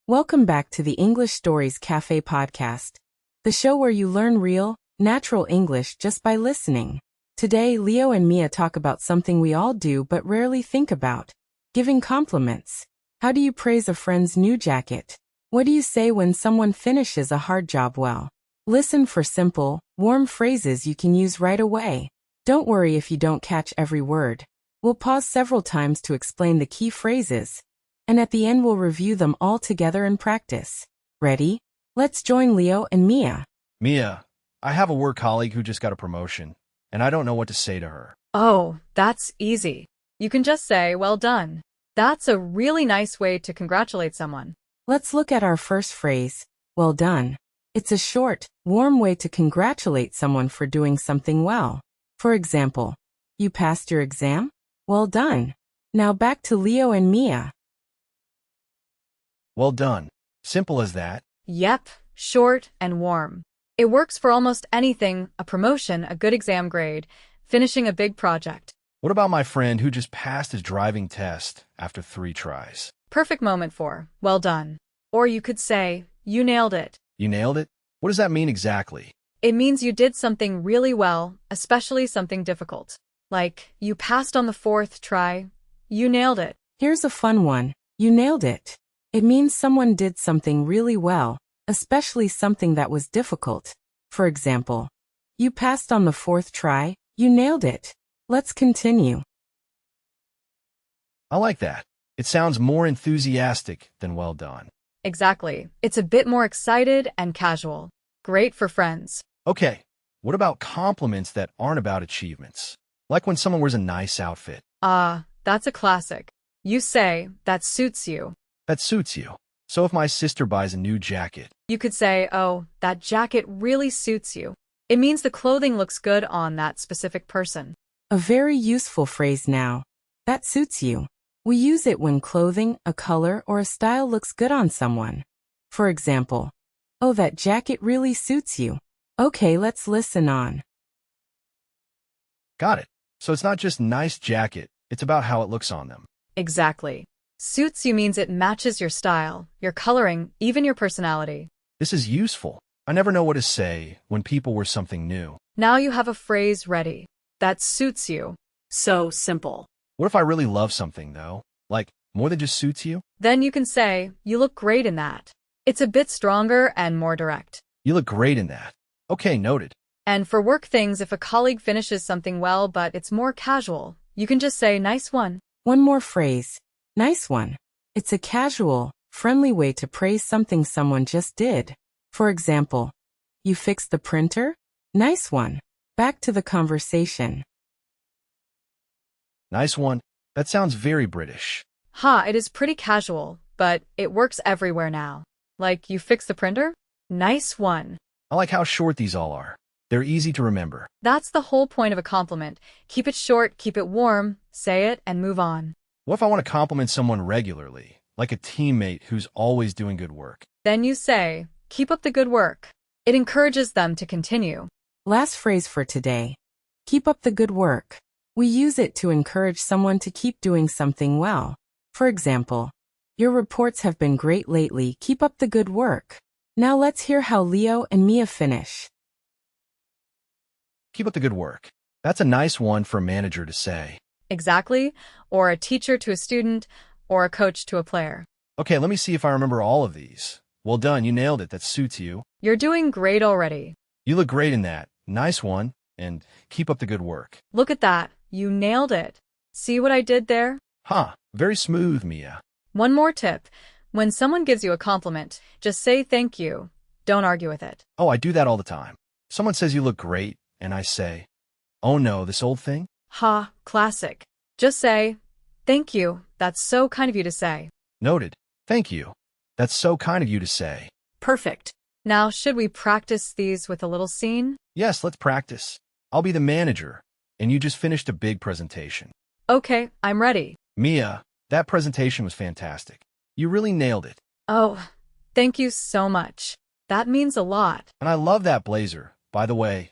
Welcome back to the English Stories Cafe podcast, the show where you learn real, natural English just by listening. Today, Leo and Mia talk about something we all do but rarely think about: giving compliments. How do you praise a friend's new jacket? What do you say when someone finishes a hard job well? Listen for simple, warm phrases you can use right away. Don't worry if you don't catch every word. We'll pause several times to explain the key phrases, and at the end we'll review them all together and practice. Ready? Let's join Leo and Mia. Mia, I have a work colleague who just got a promotion, and I don't know what to say to her. Oh, that's easy. You can just say, well done. That's a really nice way to congratulate someone. Let's look at our first phrase, well done. It's a short, warm way to congratulate someone for doing something well. For example, you passed your exam? Well done. Now back to Leo and Mia. Well done. Simple as that. Yep, short and warm. It works for almost anything: a promotion, a good exam grade, finishing a big project. What about my friend who just passed his driving test after 3 tries? Perfect moment for, well done. Or you could say, you nailed it. You nailed it? What does that mean exactly? It means you did something really well, especially something difficult. Like, you passed on the 4th try. You nailed it. Here's a fun one. You nailed it. It means someone did something really well, especially something that was difficult. For example, you passed on the 4th try. You nailed it. Let's continue. I like that. It sounds more enthusiastic than well done. Exactly. It's a bit more excited and casual. Great for friends. Okay, what about compliments that aren't about achievements? Like when someone wears a nice outfit. That's a classic. You say, that suits you. That suits you. So if my sister buys a new jacket, You could say, oh, that jacket really suits you. It means the clothing looks good on that specific person. A very useful phrase now. That suits you. We use it when clothing, a color, or a style looks good on someone. For example, oh, that jacket really suits you. Okay, let's listen on. got it. So it's not just nice jacket, it's about how it looks on them. Exactly. Suits you means it matches your style, your coloring, even your personality. This is useful. I never know what to say when people wear something new. Now you have a phrase ready. That suits you. So simple. What if I really love something, though? Like, more than just suits you? Then you can say, you look great in that. It's a bit stronger and more direct. You look great in that. Okay, noted. And for work things, if a colleague finishes something well but it's more casual, you can just say, nice one. One more phrase. Nice one. It's a casual, friendly way to praise something someone just did. For example, you fixed the printer? Nice one. Back to the conversation. Nice one. That sounds very British. It is pretty casual, but it works everywhere now. Like, you fixed the printer? Nice one. I like how short these all are. They're easy to remember. That's the whole point of a compliment. Keep it short, keep it warm, say it, and move on. What if I want to compliment someone regularly, like a teammate who's always doing good work? Then you say, keep up the good work. It encourages them to continue. Last phrase for today. Keep up the good work. We use it to encourage someone to keep doing something well. For example, your reports have been great lately. Keep up the good work. Now let's hear how Leo and Mia finish. Keep up the good work. That's a nice one for a manager to say. Exactly. Or a teacher to a student, or a coach to a player. Okay, let me see if I remember all of these. Well done, you nailed it. That suits you. You're doing great already. You look great in that. Nice one. And keep up the good work. Look at that. You nailed it. See what I did there? Very smooth, Mia. One more tip. When someone gives you a compliment, just say thank you. Don't argue with it. Oh, I do that all the time. Someone says you look great, and I say, oh no, this old thing? Classic. Just say, thank you. That's so kind of you to say. Noted. Thank you. That's so kind of you to say. Perfect. Now, should we practice these with a little scene? Yes, let's practice. I'll be the manager, and you just finished a big presentation. Okay, I'm ready. Mia, that presentation was fantastic. You really nailed it. Oh, thank you so much. That means a lot. And I love that blazer. By the way,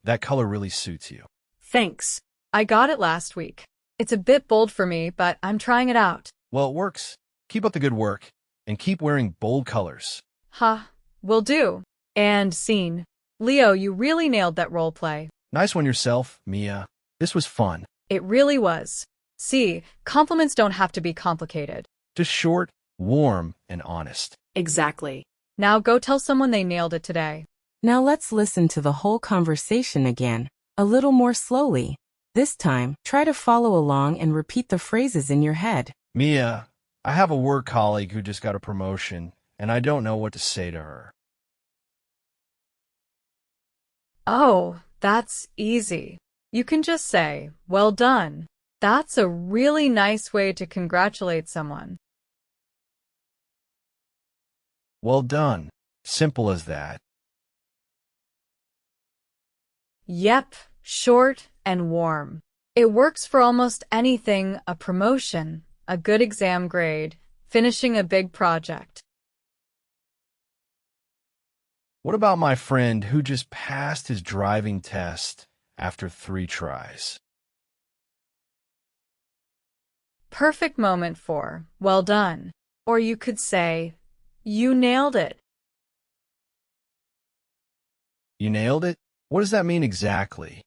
that color really suits you. Thanks. I got it last week. It's a bit bold for me, but I'm trying it out. Well, it works. Keep up the good work. and keep wearing bold colors. Ha, will do. And scene. Leo, you really nailed that role play. Nice one yourself, Mia. This was fun. It really was. See, compliments don't have to be complicated. Just short, warm, and honest. Exactly. Now go tell someone they nailed it today. Now let's listen to the whole conversation again, a little more slowly. This time, try to follow along and repeat the phrases in your head. Mia, I have a work colleague who just got a promotion, and I don't know what to say to her. Oh, that's easy. You can just say, well done. That's a really nice way to congratulate someone. Well done. Simple as that. Yep, short and warm. It works for almost anything: a promotion, a good exam grade, finishing a big project. What about my friend who just passed his driving test after 3 tries? Perfect moment for, well done. Or you could say, you nailed it. You nailed it? What does that mean exactly?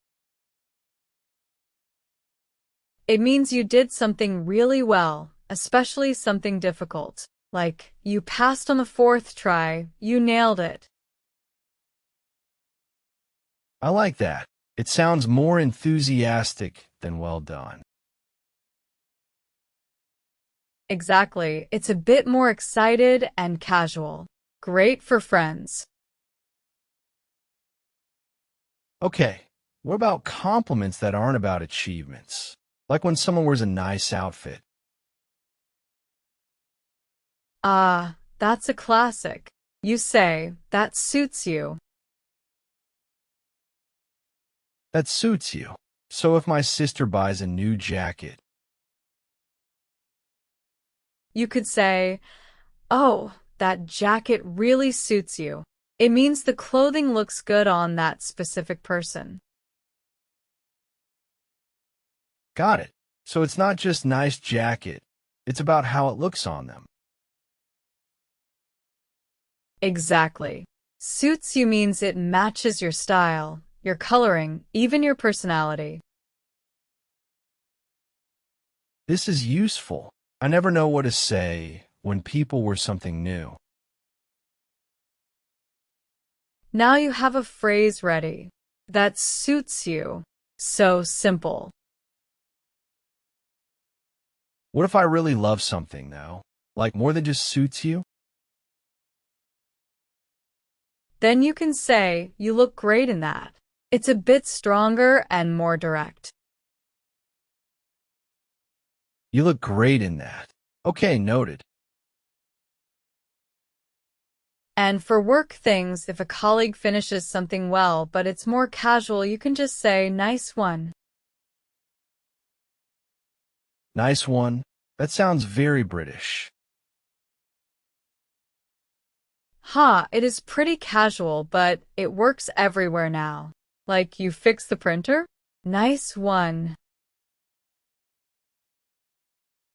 It means you did something really well, especially something difficult. Like, you passed on the 4th try, you nailed it. I like that. It sounds more enthusiastic than well done. Exactly. It's a bit more excited and casual. Great for friends. Okay, what about compliments that aren't about achievements? Like when someone wears a nice outfit. Ah, that's a classic. You say, that suits you. That suits you. So if my sister buys a new jacket, You could say, oh, that jacket really suits you. It means the clothing looks good on that specific person. got it. So it's not just nice jacket, it's about how it looks on them. Exactly. Suits you means it matches your style, your coloring, even your personality. This is useful. I never know what to say when people wear something new. Now you have a phrase ready. That suits you. So simple. What if I really love something, though? Like more than just suits you? Then you can say, you look great in that. It's a bit stronger and more direct. You look great in that. Okay, noted. And for work things, if a colleague finishes something well but it's more casual, you can just say, nice one. Nice one. That sounds very British. Ha, it is pretty casual, but it works everywhere now. Like, you fixed the printer? Nice one.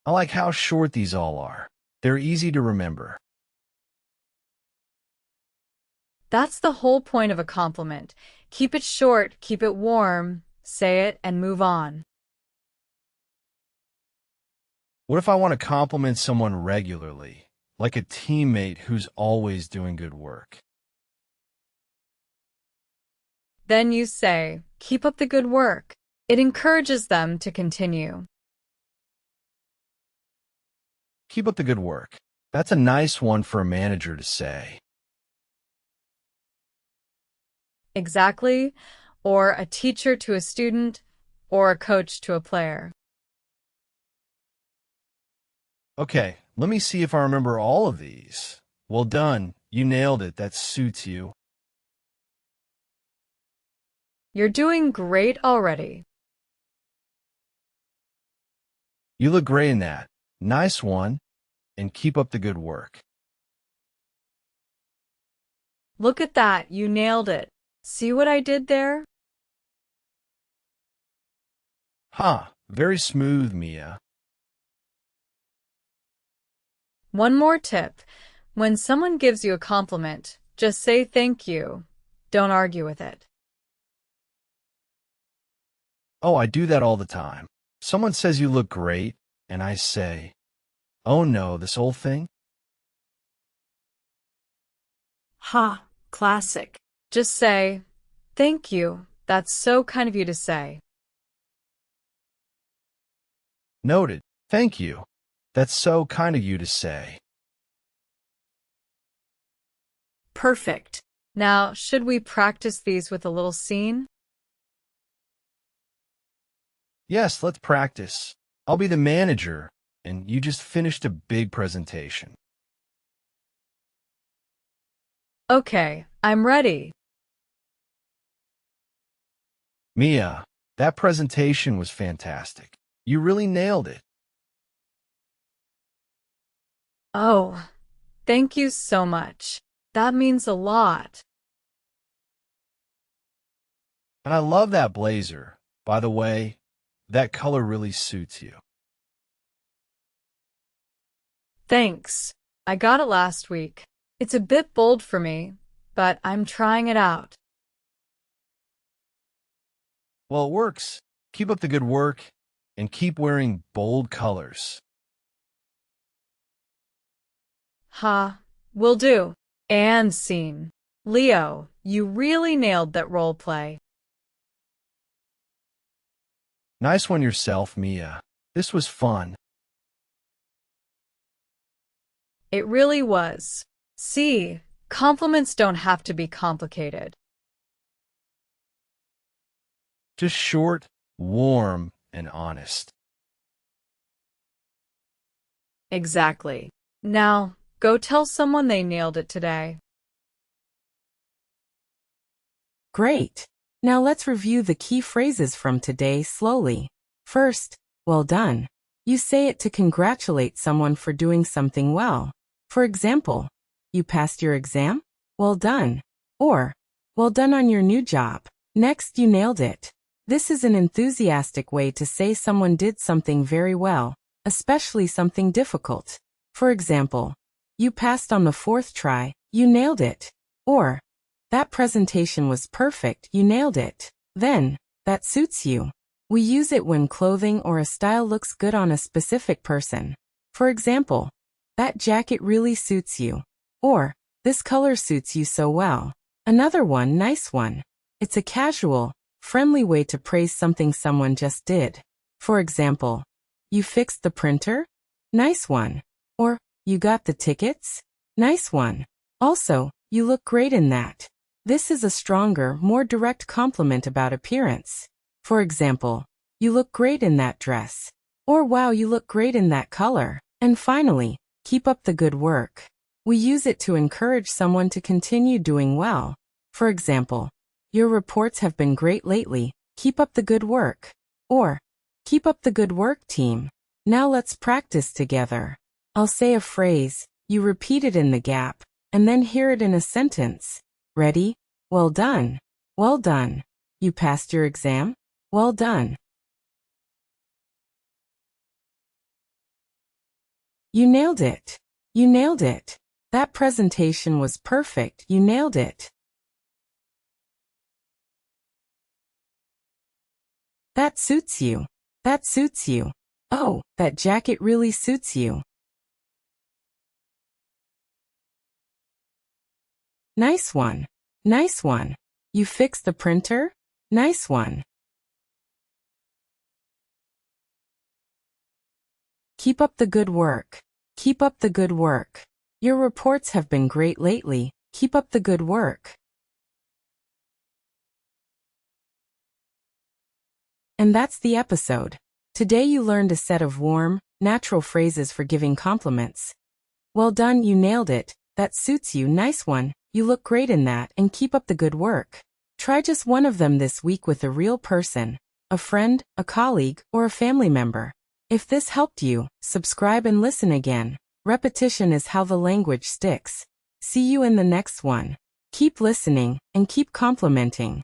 I like how short these all are. They're easy to remember. That's the whole point of a compliment. Keep it short, keep it warm, say it, and move on. What if I want to compliment someone regularly, like a teammate who's always doing good work? Then you say, keep up the good work. It encourages them to continue. Keep up the good work. That's a nice one for a manager to say. Exactly. Or a teacher to a student, or a coach to a player. Okay, let me see if I remember all of these. Well done. You nailed it. That suits you. You're doing great already. You look great in that. Nice one. And keep up the good work. Look at that, you nailed it. See what I did there? Ha, very smooth, Mia. One more tip. When someone gives you a compliment, just say thank you. Don't argue with it. Oh, I do that all the time. Someone says you look great, and I say, oh no, this old thing? Ha, classic. Just say, thank you. That's so kind of you to say. Noted. Thank you. That's so kind of you to say. Perfect. Now, should we practice these with a little scene? Yes, let's practice. I'll be the manager, and you just finished a big presentation. Okay, I'm ready. Mia, that presentation was fantastic. You really nailed it. Oh, thank you so much. That means a lot. And I love that blazer. By the way, that color really suits you. Thanks. I got it last week. It's a bit bold for me, but I'm trying it out. Well, it works. Keep up the good work and keep wearing bold colors. Ha, will do. And scene. Leo, you really nailed that role play. Nice one yourself, Mia. This was fun. It really was. See, compliments don't have to be complicated. Just short, warm, and honest. Exactly. Now, go tell someone they nailed it today. Great. Now let's review the key phrases from today slowly. First, well done. You say it to congratulate someone for doing something well. For example, you passed your exam? Well done. Or, well done on your new job. Next, you nailed it. This is an enthusiastic way to say someone did something very well, especially something difficult. For example, you passed on the 4th try, you nailed it. Or, that presentation was perfect, you nailed it. Then, that suits you. We use it when clothing or a style looks good on a specific person. For example, that jacket really suits you. Or, this color suits you so well. Another one, nice one. It's a casual, friendly way to praise something someone just did. For example, you fixed the printer? Nice one. Or, you got the tickets? Nice one. Also, you look great in that. This is a stronger, more direct compliment about appearance. For example, you look great in that dress. Or wow, you look great in that color. And finally, keep up the good work. We use it to encourage someone to continue doing well. For example, your reports have been great lately. Keep up the good work. Or, keep up the good work, team. Now let's practice together. I'll say a phrase, you repeat it in the gap, and then hear it in a sentence. Ready? Well done. Well done. You passed your exam? Well done. You nailed it. You nailed it. That presentation was perfect. You nailed it. That suits you. That suits you. Oh, that jacket really suits you. Nice one. Nice one. You fixed the printer? Nice one. Keep up the good work. Keep up the good work. Your reports have been great lately. Keep up the good work. And that's the episode. Today you learned a set of warm, natural phrases for giving compliments. Well done, you nailed it. That suits you, nice one. You look great in that, and keep up the good work. Try just one of them this week with a real person, a friend, a colleague, or a family member. If this helped you, subscribe and listen again. Repetition is how the language sticks. See you in the next one. Keep listening and keep complimenting.